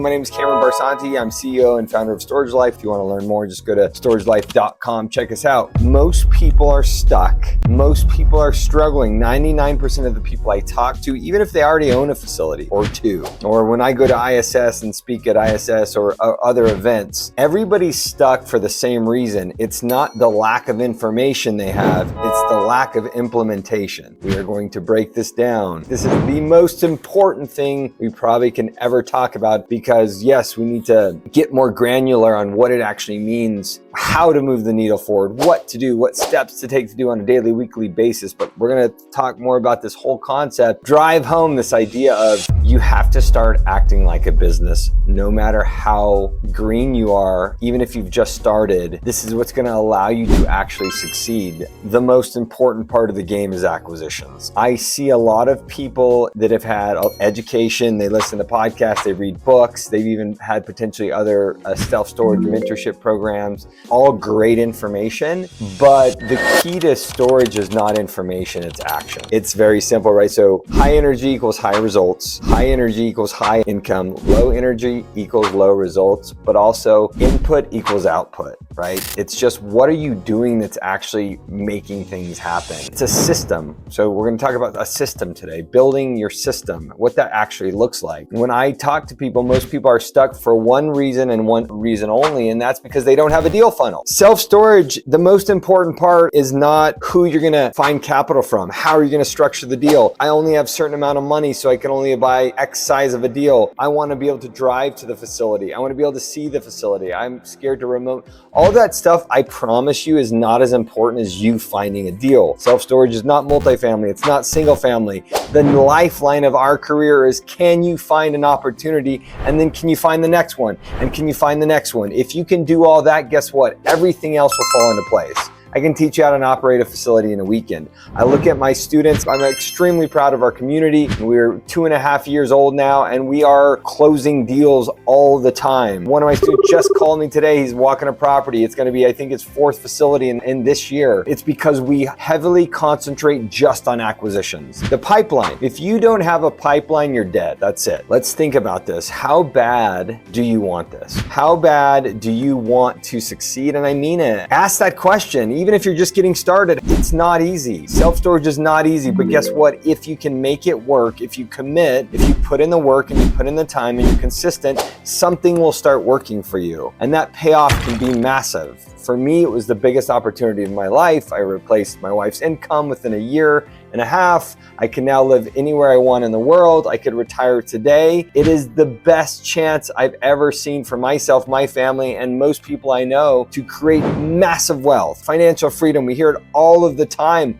My name is Barsanti. I'm CEO and founder of StorageLife. If you want to learn more, just go to storagelife.com. Check us out. Most people are stuck. Most people are struggling. 99% of the people I talk to, even if they already own a facility or two, or when I go to ISS and speak at ISS or other events, everybody's stuck for the same reason. It's not the lack of information they have, it's the lack of implementation. We are going to break this down. This is the most important thing we probably can ever talk about, because yes, we need to get more granular on what it actually means, how to move the needle forward, what to do, what steps to take to do on a daily, weekly basis. But we're going to talk more about this whole concept, drive home this idea of you have to start acting like a business, no matter how green you are, even if you've just started. This is what's going to allow you to actually succeed. The most important part of the game is acquisitions. I see a lot of people that have had education, they listen to podcasts, they read books, they've even had potentially other self-storage mentorship programs, all great information, but the key to storage is not information, it's action. It's very simple, right? So high energy equals high results, high energy equals high income, low energy equals low results, but also input equals output, right? It's just, what are you doing that's actually making things happen? It's a system. So we're going to talk about a system today, building your system, what that actually looks like. When I talk to people, most people are stuck for one reason and one reason only, and that's because they don't have a deal funnel. Self-storage, the most important part is not who you're going to find capital from. How are you going to structure the deal? I only have a certain amount of money, so I can only buy X size of a deal. I want to be able to drive to the facility. I want to be able to see the facility. I'm scared to remote. All that stuff, I promise you, is not as important as you finding a deal. Self-storage is not multifamily. It's not single family. The lifeline of our career is, can you find an opportunity, and then can you find the next one, and can you find the next one? If you can do all that, guess what? Everything else will fall into place. I can teach you how to operate a facility in a weekend. I look at my students, I'm extremely proud of our community. We're 2.5 years old now, and we are closing deals all the time. One of my students just called me today. He's walking a property. It's gonna be, I think, his 4th facility in this year. It's because we heavily concentrate just on acquisitions. The pipeline, if you don't have a pipeline, you're dead. That's it. Let's think about this. How bad do you want this? How bad do you want to succeed? And I mean it. Ask that question. Even if you're just getting started, it's not easy. Self-storage is not easy, but guess what? If you can make it work, if you commit, if you put in the work and you put in the time and you're consistent, something will start working for you. And that payoff can be massive. For me, it was the biggest opportunity of my life. I replaced my wife's income within 1.5 years. I can now live anywhere I want in the world. I could retire today. It is the best chance I've ever seen for myself, my family, and most people I know to create massive wealth, financial freedom. We hear it all of the time.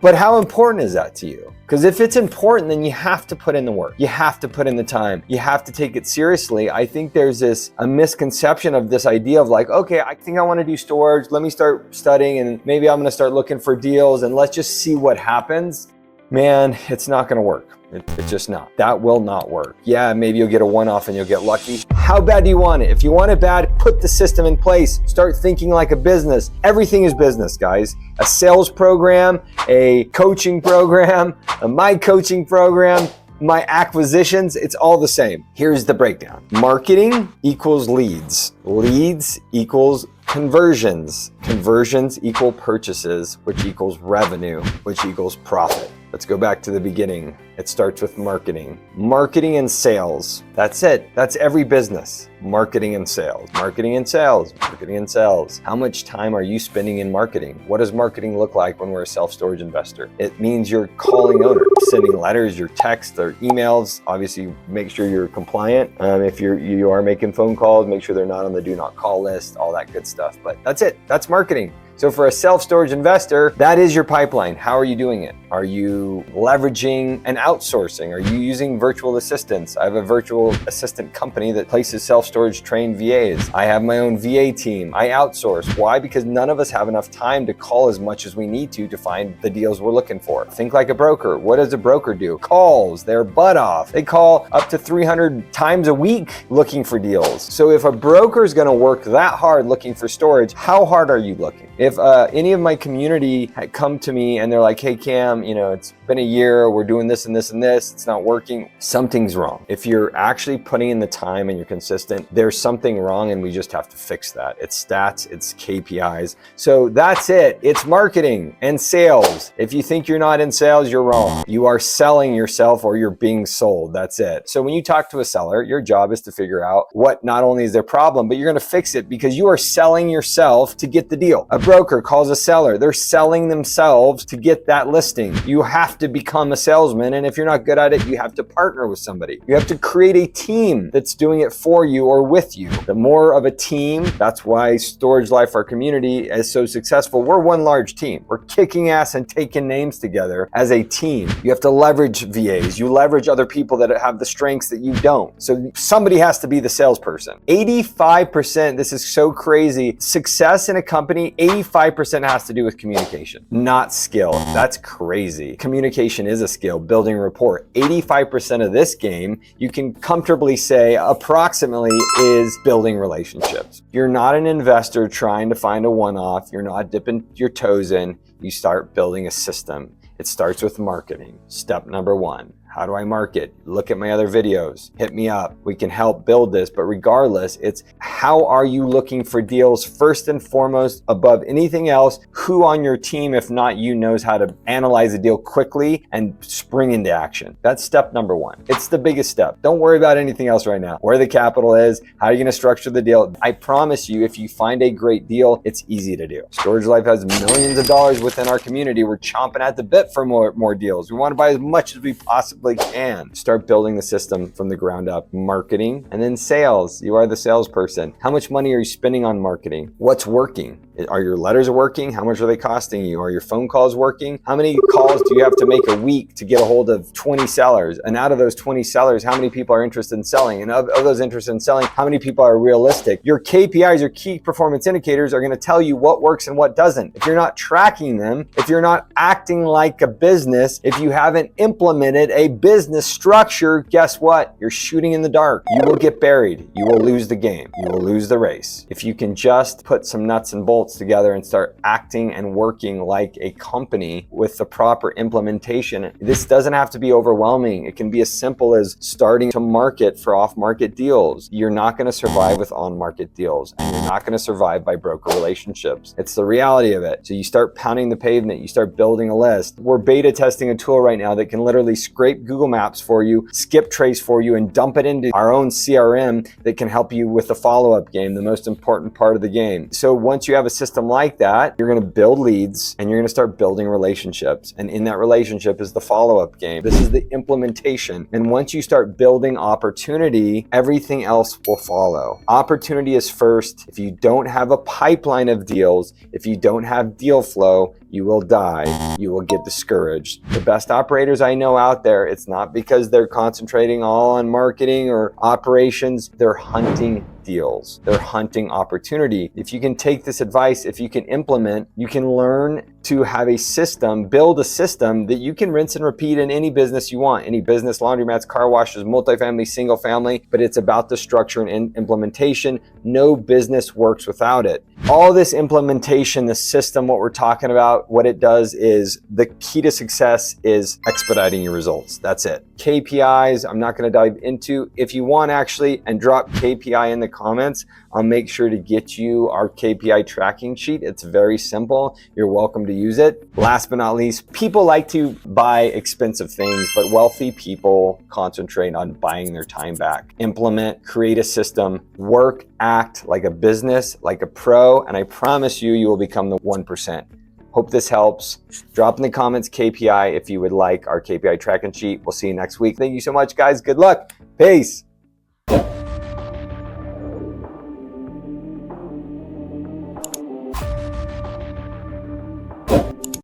But how important is that to you? Because if it's important, then you have to put in the work. You have to put in the time. You have to take it seriously. I think there's a misconception of this idea of like, okay, I think I want to do storage. Let me start studying, and maybe I'm going to start looking for deals, and let's just see what happens. Man, it's not going to work. It's just not. That will not work. Yeah, maybe you'll get a one-off and you'll get lucky. How bad do you want it? If you want it bad, put the system in place. Start thinking like a business. Everything is business, guys. A sales program, a coaching program, my coaching program, my acquisitions, it's all the same. Here's the breakdown. Marketing equals leads. Leads equals conversions. Conversions equal purchases, which equals revenue, which equals profit. Let's go back to the beginning. It starts with marketing. Marketing and sales. That's it. That's every business. Marketing and sales. Marketing and sales. Marketing and sales. How much time are you spending in marketing? What does marketing look like when we're a self-storage investor? It means you're calling owners, sending letters, your texts, or emails. Obviously, make sure you're compliant. If you are making phone calls, make sure they're not on the do not call list, all that good stuff. But that's it. That's marketing. So for a self-storage investor, that is your pipeline. How are you doing it? Are you leveraging and outsourcing? Are you using virtual assistants? I have a virtual assistant company that places self-storage trained VAs. I have my own VA team. I outsource. Why? Because none of us have enough time to call as much as we need to find the deals we're looking for. Think like a broker. What does a broker do? Calls their butt off. They call up to 300 times a week looking for deals. So if a broker is going to work that hard looking for storage, how hard are you looking? If any of my community had come to me and they're like, hey Cam, it's been a year, we're doing this and this and this, it's not working, something's wrong. If you're actually putting in the time and you're consistent, there's something wrong and we just have to fix that. It's stats, it's KPIs. So that's it. It's marketing and sales. If you think you're not in sales, you're wrong. You are selling yourself or you're being sold. That's it. So when you talk to a seller, your job is to figure out what not only is their problem, but you're going to fix it because you are selling yourself to get the deal. A broker calls a seller. They're selling themselves to get that listing. You have to become a salesman. And if you're not good at it, you have to partner with somebody. You have to create a team that's doing it for you or with you. The more of a team, that's why StorageLife, our community, is so successful. We're one large team. We're kicking ass and taking names together as a team. You have to leverage VAs. You leverage other people that have the strengths that you don't. So somebody has to be the salesperson. 85%, this is so crazy, success in a company, 85% has to do with communication, not skill. That's crazy. Communication is a skill, building rapport. 85% of this game, you can comfortably say approximately, is building relationships. You're not an investor trying to find a one-off. You're not dipping your toes in. You start building a system. It starts with marketing. Step number one. How do I market? Look at my other videos. Hit me up. We can help build this. But regardless, it's how are you looking for deals first and foremost above anything else? Who on your team, if not you, knows how to analyze a deal quickly and spring into action? That's step number one. It's the biggest step. Don't worry about anything else right now. Where the capital is, how are you going to structure the deal? I promise you, if you find a great deal, it's easy to do. StorageLife has millions of dollars within our community. We're chomping at the bit for more deals. We want to buy as much as we possibly can. Start building the system from the ground up. Marketing and then sales. You are the salesperson. How much money are you spending on marketing? What's working? Are your letters working? How much are they costing you? Are your phone calls working? How many calls do you have to make a week to get a hold of 20 sellers? And out of those 20 sellers, how many people are interested in selling? And of those interested in selling, how many people are realistic? Your KPIs, your key performance indicators, are going to tell you what works and what doesn't. If you're not tracking them, if you're not acting like a business, if you haven't implemented a business structure, guess what? You're shooting in the dark. You will get buried. You will lose the game. You will lose the race. If you can just put some nuts and bolts together and start acting and working like a company with the proper implementation, this doesn't have to be overwhelming. It can be as simple as starting to market for off-market deals. You're not going to survive with on-market deals, and you're not going to survive by broker relationships. It's the reality of it. So you start pounding the pavement, you start building a list. We're beta testing a tool right now that can literally scrape Google Maps for you, skip trace for you, and dump it into our own CRM that can help you with the follow-up game, the most important part of the game. So once you have a system like that, you're going to build leads and you're going to start building relationships. And in that relationship is the follow-up game. This is the implementation. And once you start building opportunity, everything else will follow. Opportunity is first. If you don't have a pipeline of deals, if you don't have deal flow, you will die. You will get discouraged. The best operators I know out there, it's not because they're concentrating all on marketing or operations. They're hunting deals. They're hunting opportunity. If you can take this advice, if you can implement, you can learn to have a system, build a system that you can rinse and repeat in any business you want. Any business, laundromats, car washes, multifamily, single family, but it's about the structure and implementation. No business works without it. All this implementation, the system, what we're talking about, what it does is the key to success is expediting your results. That's it. KPIs, I'm not going to dive into. If you want actually, and drop KPI in the comments, I'll make sure to get you our KPI tracking sheet. It's very simple. You're welcome to use it. Last but not least, people like to buy expensive things, but wealthy people concentrate on buying their time back. Implement, create a system, work, act like a business, like a pro, and I promise you, you will become the 1%. Hope this helps. Drop in the comments KPI if you would like our KPI tracking sheet. We'll see you next week. Thank you so much, guys. Good luck. Peace.